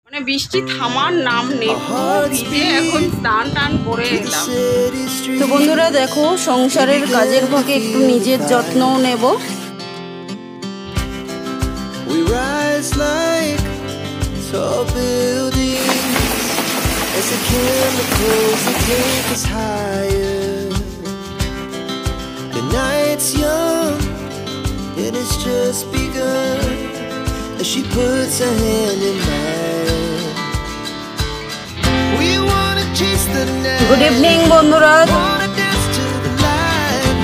মানে বৃষ্টি থামার নাম নেই, ভিজে এখন স্নান টান করে এলাম। তো বন্ধুরা দেখো, সংসারের কাজের ফাঁকে একটু নিজের যত্নও নেব। We rise like tall buildings as the chemicals that take us higher. The night's young and it's just begun as she puts her hand in mine. We wanna chase the night. Good evening বন্ধুরা। Wanna dance to the light.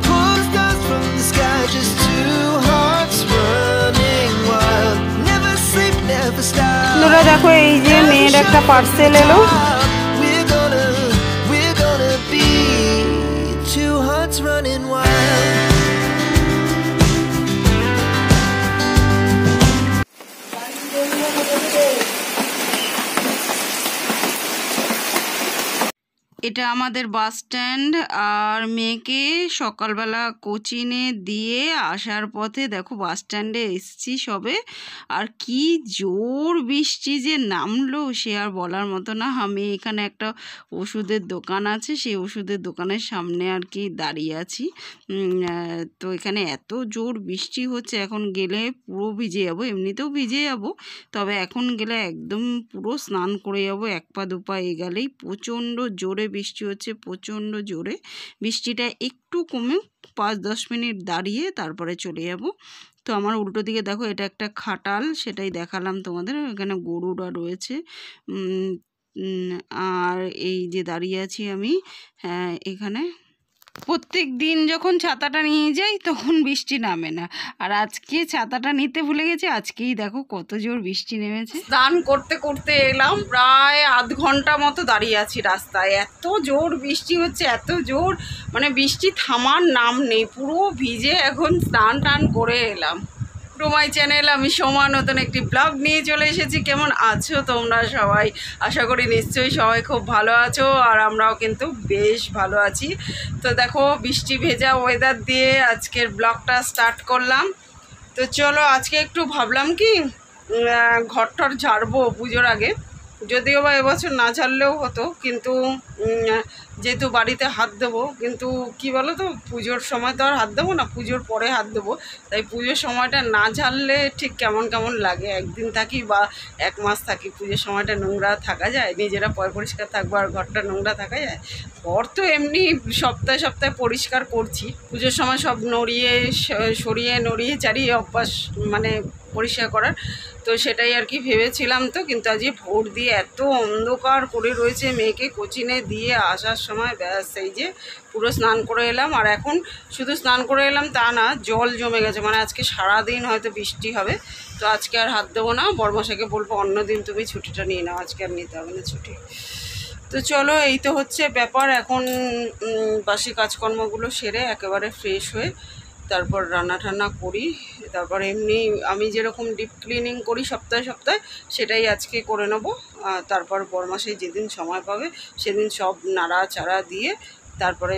Pull the stars from the sky, just two hearts running wild. Never sleep, never stop. বন্ধুরা দেখো, এই যে মেয়ের একটা parcel এলো। We're gonna be two hearts running wild. এটা আমাদের বাস স্ট্যান্ড। আর মেয়েকে সকালবেলা কোচিনে দিয়ে আসার পথে দেখো বাস স্ট্যান্ডে এসছি সবে। আর কি জোর বৃষ্টি যে নামলো সে আর বলার মতো না। আমি এখানে একটা ওষুধের দোকান আছে, সেই ওষুধের দোকানের সামনে আর কি দাঁড়িয়ে আছি। তো এখানে এত জোর বৃষ্টি হচ্ছে, এখন গেলে পুরো ভিজে যাবো। এমনিতেও ভিজে যাবো, তবে এখন গেলে একদম পুরো স্নান করে যাবো। এক পা দু পা এগেলেই প্রচণ্ড জোরে বৃষ্টি হচ্ছে, প্রচণ্ড জোরে। বৃষ্টিটা একটু কমে 5-10 মিনিট দাঁড়িয়ে তারপরে চলে যাব। তো আমার উল্টো দিকে দেখো, এটা একটা খাটাল, সেটাই দেখালাম তোমাদের। এখানে গরুরা রয়েছে। আর এই যে দাঁড়িয়ে আছি আমি এখানে। প্রত্যেক দিন যখন ছাতাটা নিয়ে যাই তখন বৃষ্টি নামে না, আর আজকে ছাতাটা নিতে ভুলে গেছি। আজকেই দেখো কত জোর বৃষ্টি নেমেছে। স্নান করতে করতে এলাম, প্রায় আধ ঘন্টা মতো দাঁড়িয়ে আছি রাস্তায়। এত জোর বৃষ্টি হচ্ছে, এত জোর, মানে বৃষ্টি থামার নাম নেই। পুরো ভিজে এখন স্নান টান করে এলাম। রুমাই চ্যানেল, আমি সোমা নতুন একটি ব্লগ নিয়ে চলে এসেছি। কেমন আছো তোমরা সবাই? আশা করি নিশ্চয়ই সবাই খুব ভালো আছো, আর আমরাও কিন্তু বেশ ভালো আছি। তো দেখো, বৃষ্টি ভেজা ওয়েদার দিয়ে আজকের ব্লগটা স্টার্ট করলাম। তো চলো, আজকে একটু ভাবলাম কি ঘরটর ঝাড়বো পুজোর আগে। যদিও বা এবছর না ঝাড়লেও হতো, কিন্তু যেহেতু বাড়িতে হাত দেবো, কিন্তু কি বলো তো, পুজোর সময় তো আর হাত দেবো না, পুজোর পরে হাত দেবো। তাই পুজোর সময়টা না ঝাড়লে ঠিক কেমন কেমন লাগে। একদিন থাকি বা 1 মাস থাকি, পুজোর সময়টা নোংরা থাকা যায়? নিজেরা পরিষ্কার থাকবো আর ঘরটা নোংরা থাকা যায়? ঘর তো এমনি সপ্তাহে সপ্তাহে পরিষ্কার করছি, পুজোর সময় সব নড়িয়ে চারিয়ে অভ্যাস, মানে পরিষ্কার করার। তো সেটাই আর কি ভেবেছিলাম। তো কিন্তু আজকে ভোর দিয়ে এত অন্ধকার করে রয়েছে, মেয়েকে কোচিনে দিয়ে আসার সময় ব্যাস এই যে পুরো স্নান করে এলাম। আর এখন শুধু স্নান করে এলাম তা না, জল জমে গেছে। মানে আজকে সারাদিন হয়তো বৃষ্টি হবে। তো আজকে আর হাত দেবো না, বড়মশাইকে বলবো অন্যদিন তুমি ছুটিটা নিয়ে নাও, আজকে আর নিতে হবে না ছুটি। তো চলো, এই তো হচ্ছে ব্যাপার। এখন বাসি কাজকর্মগুলো সেরে একেবারে ফ্রেশ হয়ে তারপর রান্না টান্না করি। তারপর এমনি আমি যেরকম ডিপ ক্লিনিং করি সপ্তাহে সপ্তাহে, সেটাই আজকে করে নেব। তারপর বরমাসে যেদিন সময় পাবে সেদিন সব নাড়া চাড়া দিয়ে তারপরে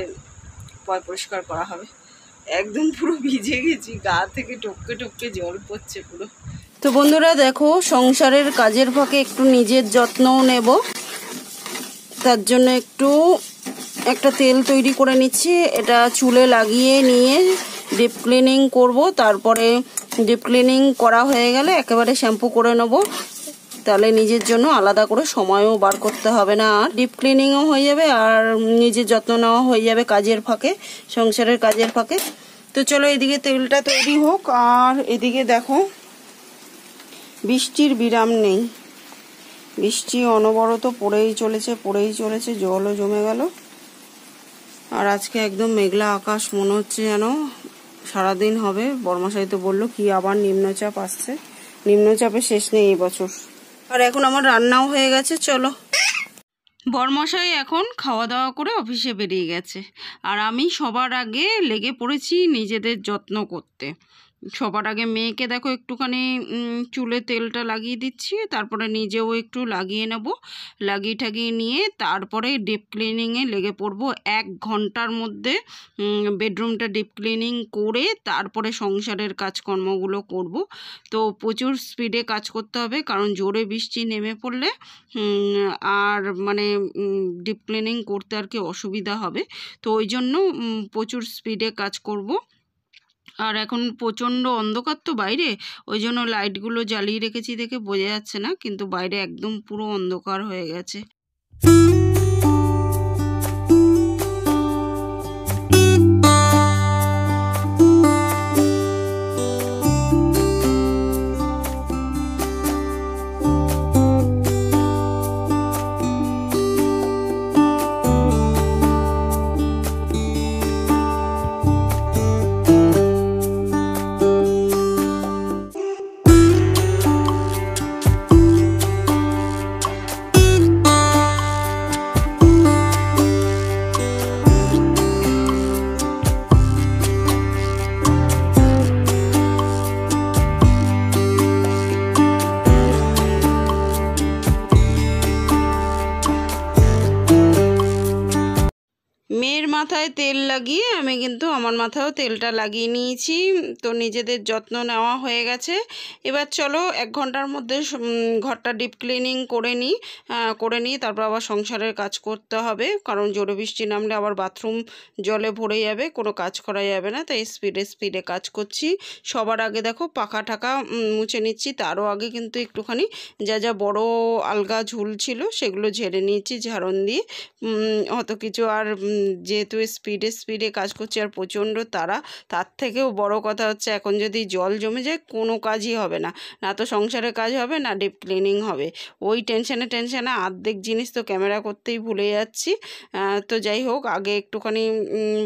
পরিষ্কার করা হবে। একদম পুরো ভিজে গেছি, গা থেকে টপকে টপকে জল পড়ছে পুরো। তো বন্ধুরা দেখো, সংসারের কাজের ফাঁকে একটু নিজের যত্নও নেব। তার জন্য একটা তেল তৈরি করে নিচ্ছি। এটা চুলে লাগিয়ে নিয়ে ডিপ ক্লিনিং করব। তারপরে ডিপ ক্লিনিং করা হয়ে গেলে একেবারে শ্যাম্পু করে নেব। তাহলে নিজের জন্য আলাদা করে সময়ও বার করতে হবে না, আর ডিপ ক্লিনিংও হয়ে যাবে আর নিজের যত্ন নেওয়া হয়ে যাবে কাজের ফাঁকে, সংসারের কাজের ফাঁকে। তো চলো, এদিকে তেলটা তৈরি হোক। আর এদিকে দেখো, বৃষ্টির বিরাম নেই, বৃষ্টি অনবরত পড়েই চলেছে, জলও জমে গেল। আর আজকে একদম মেঘলা আকাশ, মনে হচ্ছে যেন সারাদিন হবে। বর্মশাই তো বললো কি আবার নিম্নচাপ আসছে, নিম্নচাপের শেষ নেই এবছর। আর এখন আমার রান্নাও হয়ে গেছে। চলো, বর্মশাই এখন খাওয়া দাওয়া করে অফিসে বেরিয়ে গেছে, আর আমি সবার আগে লেগে পড়েছি নিজেদের যত্ন করতে। সবার আগে মেয়েকে দেখো একটুখানি চুলে তেলটা লাগিয়ে দিচ্ছি, তারপরে নিজেও একটু লাগিয়ে নেব। লাগিয়ে ঠাগিয়ে নিয়ে তারপরে ডিপ ক্লিনিংয়ে লেগে পড়বো। 1 ঘন্টার মধ্যে বেডরুমটা ডিপ ক্লিনিং করে তারপরে সংসারের কাজকর্মগুলো করব। তো প্রচুর স্পিডে কাজ করতে হবে, কারণ জোরে বৃষ্টি নেমে পড়লে আর মানে ডিপ ক্লিনিং করতে আর কি অসুবিধা হবে। তো ওই জন্য প্রচুর স্পিডে কাজ করব। আর এখন প্রচণ্ড অন্ধকার তো বাইরে, ওই জন্য লাইটগুলো জ্বালিয়ে রেখেছি দেখে বোঝা যাচ্ছে না, কিন্তু বাইরে একদম পুরো অন্ধকার হয়ে গেছে। মেয়ের মাথায় তেল লাগিয়ে আমি কিন্তু আমার মাথায়ও তেলটা লাগিয়ে নিয়েছি। তো নিজেদের যত্ন নেওয়া হয়ে গেছে। এবার চলো 1 ঘন্টার মধ্যে ঘরটা ডিপ ক্লিনিং করে নিই তারপর আবার সংসারের কাজ করতে হবে, কারণ জোরে বৃষ্টি নামলে আবার বাথরুম জলে ভরে যাবে, কোনো কাজ করা যাবে না। তাই স্পিডে কাজ করছি। সবার আগে দেখো পাখা টাকা মুছে নিচ্ছি, তারও আগে কিন্তু একটুখানি যা বড় আলগা ঝুল ছিল সেগুলো ঝেড়ে নিয়েছি ঝাড়ন দিয়ে। অত কিছু আর যেহেতু স্পিডে কাজ করছি আর প্রচণ্ড তারা, তার থেকেও বড় কথা হচ্ছে এখন যদি জল জমে যায় কোনো কাজই হবে না, না তো সংসারের কাজ হবে না ডিপ ক্লিনিং হবে। ওই টেনশনে অর্ধেক জিনিস তো ক্যামেরা করতেই ভুলে যাচ্ছি। তো যাই হোক, আগে একটুখানি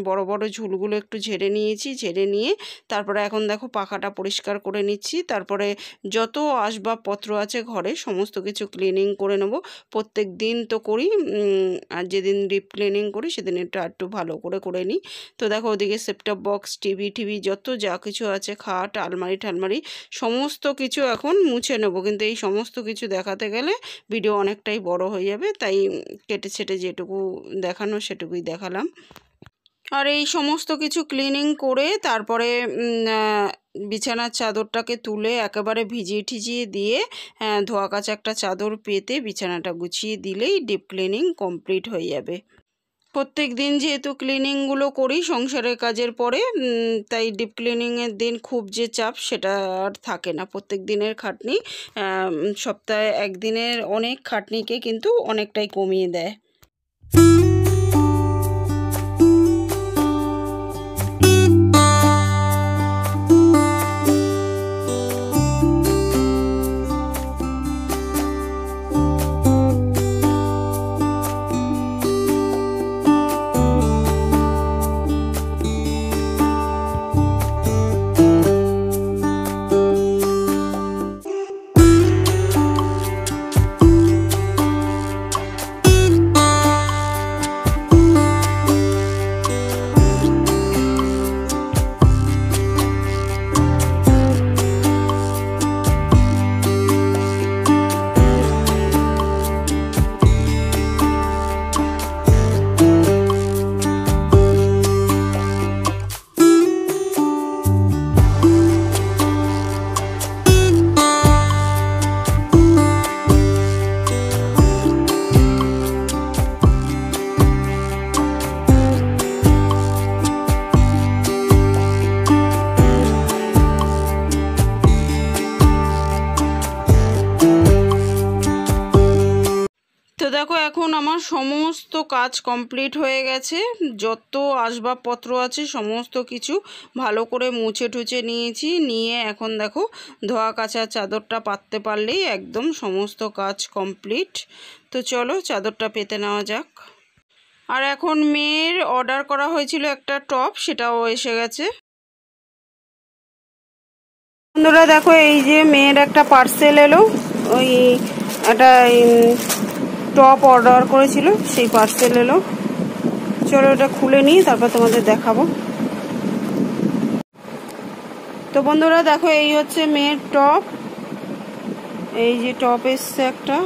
বড় ঝুলগুলো একটু ঝেড়ে নিয়েছি, ঝেড়ে নিয়ে তারপরে এখন দেখো পাখাটা পরিষ্কার করে নিচ্ছি। তারপরে যত আসবাবপত্র আছে ঘরে সমস্ত কিছু ক্লিনিং করে নেব। প্রত্যেক দিন তো করি, আর যেদিন ডিপ ক্লিনিং করি সেদিন এটা একটু ভালো করে নিই। তো দেখো ওদিকে সেটটপ বক্স, টিভি যত যা কিছু আছে, খাট, আলমারি সমস্ত কিছু এখন মুছে নেব। কিন্তু এই সমস্ত কিছু দেখাতে গেলে ভিডিও অনেকটাই বড় হয়ে যাবে, তাই কেটে ছেটে যেটুকু দেখানো সেটুকুই দেখালাম। আর এই সমস্ত কিছু ক্লিনিং করে তারপরে বিছানার চাদরটাকে তুলে একেবারে ভিজিয়ে দিয়ে ধোয়া কাচা একটা চাদর পেতে বিছানাটা গুছিয়ে দিলেই ডিপ ক্লিনিং কমপ্লিট হয়ে যাবে। প্রত্যেক দিন যেহেতু ক্লিনিংগুলো করি সংসারের কাজের পরে, তাই ডিপ ক্লিনিংয়ের দিন খুব যে চাপ সেটা আর থাকে না। প্রত্যেক দিনের খাটনি সপ্তাহে 1 দিনের অনেক খাটনিকে কিন্তু অনেকটাই কমিয়ে দেয়। তো দেখো এখন আমার সমস্ত কাজ কমপ্লিট হয়ে গেছে। যত আসবাবপত্র আছে সমস্ত কিছু ভালো করে মুছে টুছে নিয়েছি, নিয়ে এখন দেখো ধোয়া কাচা চাদরটা পাততে পারলেই একদম সমস্ত কাজ কমপ্লিট। তো চলো চাদরটা পেতে নেওয়া যাক। আর এখন মেয়ের অর্ডার করা হয়েছিল একটা টপ, সেটাও এসে গেছে। বন্ধুরা দেখো এই যে মেয়ের একটা পার্সেল এলো, ওই একটা টপ অর্ডার করেছিল সেই পার্সেল এলো। চলো এটা খুলে নিই তারপর তোমাদের দেখাবো। তো তো বন্ধুরা দেখো, এই হচ্ছে মেয়ের টপ। এই যে টপ এসছে একটা,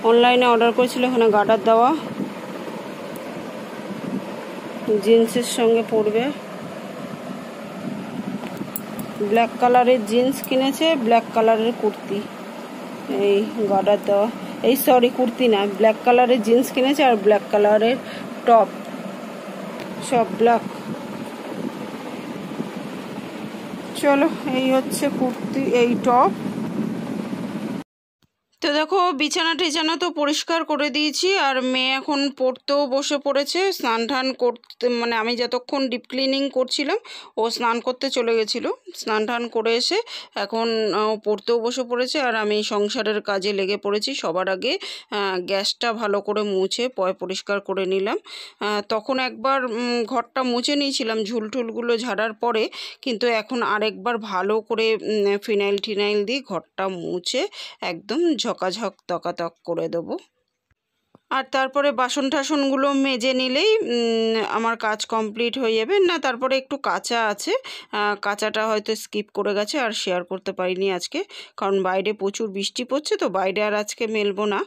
অনলাইনে অর্ডার করেছিল, এখানে গার্ডার দেওয়া, জিন্সের সঙ্গে পরবে। ব্ল্যাক কালারের জিন্স কিনেছে, ব্ল্যাক কালারের কুর্তি, এই গার্ডার দেওয়া, এই সরি কুর্তি না, ব্ল্যাক কালারের জিন্স কিনেছে আর ব্ল্যাক কালারের টপ, সব ব্ল্যাক। চলো, এই হচ্ছে কুর্তি, এই টপ। তো দেখো, বিছানা টিছানা তো পরিষ্কার করে দিয়েছি, আর মেয়ে এখন পড়তেও বসে পড়েছে। স্নান টান করতে, মানে আমি যতক্ষণ ডিপ ক্লিনিং করছিলাম ও স্নান করতে চলে গেছিলো। স্নান টান করে এসে এখন পড়তেও বসে পড়েছে, আর আমি সংসারের কাজে লেগে পড়েছি। সবার আগে গ্যাসটা ভালো করে মুছে পরিষ্কার করে নিলাম। তখন একবার ঘরটা মুছে নিয়েছিলাম ঝুলটুলগুলো ঝাড়ার পরে, কিন্তু এখন আরেকবার ভালো করে ফিনাইল টিনাইল দিয়ে ঘরটা মুছে একদম ঝকাঝক তকাতক করে দেবো। আর তারপরে বাসন টাসনগুলো মেজে নিলেই আমার কাজ কমপ্লিট হয়ে যাবে। না, তারপরে একটু কাঁচা আছে, কাঁচাটা হয়তো স্কিপ করে গেছে আর শেয়ার করতে পারিনি আজকে, কারণ বাইরে প্রচুর বৃষ্টি পড়ছে, তো বাইরে আর আজকে মেলবো না।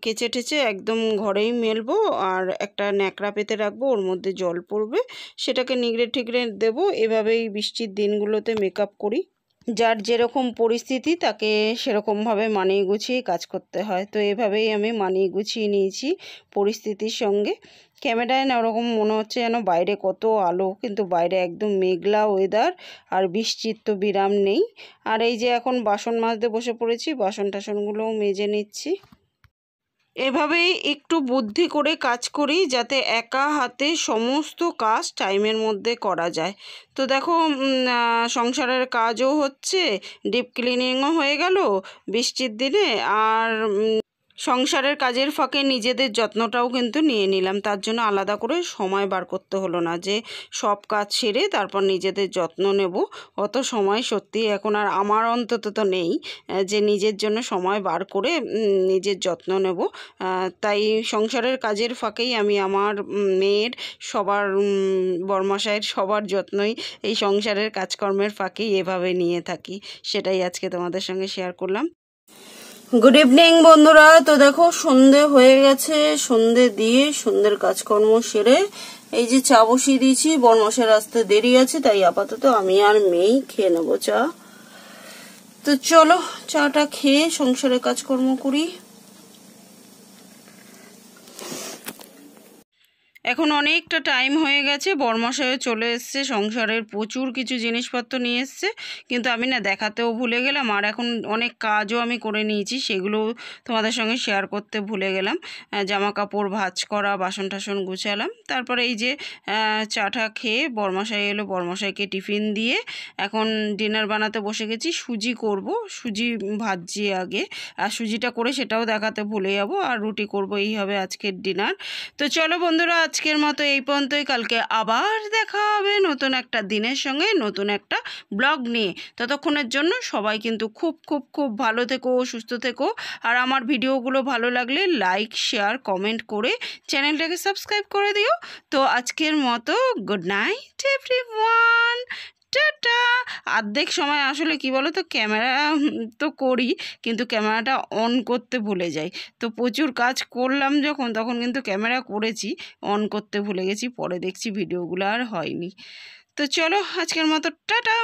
কেচে টেচে একদম ঘরেই মেলবো, আর একটা ন্যাকড়া পেতে রাখবো, ওর মধ্যে জল পড়বে, সেটাকে নিগড়ে ঠিগড়ে দেবো। এভাবেই বৃষ্টির দিনগুলোতে মেকআপ করি। যার যেরকম পরিস্থিতি তাকে সেরকমভাবে মানিয়ে গুছিয়ে কাজ করতে হয়। তো এভাবেই আমি মানিয়ে গুছিয়ে নিয়েছি পরিস্থিতির সঙ্গে। ক্যামেরায় না ওরকম মনে হচ্ছে যেন বাইরে কত আলো, কিন্তু বাইরে একদম মেঘলা ওয়েদার, আর বৃষ্টির তো বিরাম নেই। আর এই যে এখন বাসন মাজতে বসে পড়েছি, বাসন টাসনগুলোও মেজে নিচ্ছি। এভাবেই একটু বুদ্ধি করে কাজ করি, যাতে একা হাতে সমস্ত কাজ টাইমের মধ্যে করা যায়। তো দেখো, সংসারের কাজও হচ্ছে, ডিপ ক্লিনিংও হয়ে গেল বৃষ্টির দিনে, আর সংসারের কাজের ফাঁকে নিজেদের যত্নটাও কিন্তু নিয়ে নিলাম। তার জন্য আলাদা করে সময় বার করতে হলো না যে সব কাজ সেরে তারপর নিজেদের যত্ন নেব। অত সময় সত্যি এখন আর আমার অন্তত তো নেই যে নিজের জন্য সময় বার করে নিজের যত্ন নেব। তাই সংসারের কাজের ফাঁকেই আমি আমার মেয়ের, সবার, বরমশাইয়ের সবার যত্নই এই সংসারের কাজকর্মের ফাঁকেই এভাবে নিয়ে থাকি। সেটাই আজকে তোমাদের সঙ্গে শেয়ার করলাম। গুড ইভিনিং বন্ধুরা। তো দেখো, সন্ধে হয়ে গেছে, সন্ধে দিয়ে সন্ধ্যের কাজকর্ম সেরে এই যে চা বসিয়ে দিয়েছি। বরমশাইয়ের আসতে দেরি আছে, তাই আপাতত আমি আর মেয়েই খেয়ে নেবো চা। তো চলো, চাটা খেয়ে সংসারের কাজকর্ম করি। এখন অনেকটা টাইম হয়ে গেছে, বরমশাইও চলে এসছে, সংসারের প্রচুর কিছু জিনিসপত্র নিয়ে এসছে, কিন্তু আমি না দেখাতেও ভুলে গেলাম। আর এখন অনেক কাজও আমি করে নিয়েছি, সেগুলো তোমাদের সঙ্গে শেয়ার করতে ভুলে গেলাম। জামা কাপড় ভাঁজ করা, বাসন টাসন গুছালাম। তারপরে এই যে চাটা খেয়ে বরমশাই এলো, বরমশাইকে টিফিন দিয়ে এখন ডিনার বানাতে বসে গেছি। সুজি করব, সুজি ভাজছি আগে, আর সুজিটা করে সেটাও দেখাতে ভুলে যাবো। আর রুটি করব, এই হবে আজকের ডিনার। তো চলো বন্ধুরা, আজকের মতো এই পর্যন্তই। কালকে আবার দেখা হবে নতুন একটা দিনের সঙ্গে, নতুন একটা ব্লগ নিয়ে। ততক্ষণের জন্য সবাই কিন্তু খুব খুব খুব ভালো থেকো, সুস্থ থেকো। আর আমার ভিডিওগুলো ভালো লাগলে লাইক, শেয়ার, কমেন্ট করে চ্যানেলটাকে সাবস্ক্রাইব করে দিও। তো আজকের মতো গুড নাইট এভরিওয়ান, টাটা। অর্ধেক সময় আসলে কি বলো তো, ক্যামেরা তো করি কিন্তু ক্যামেরাটা অন করতে ভুলে যাই। তো প্রচুর কাজ করলাম যখন, তখন কিন্তু ক্যামেরা করেছি, অন করতে ভুলে গেছি। পরে দেখছি ভিডিওগুলো আর হয়নি। তো চলো, আজকের মতো টাটা।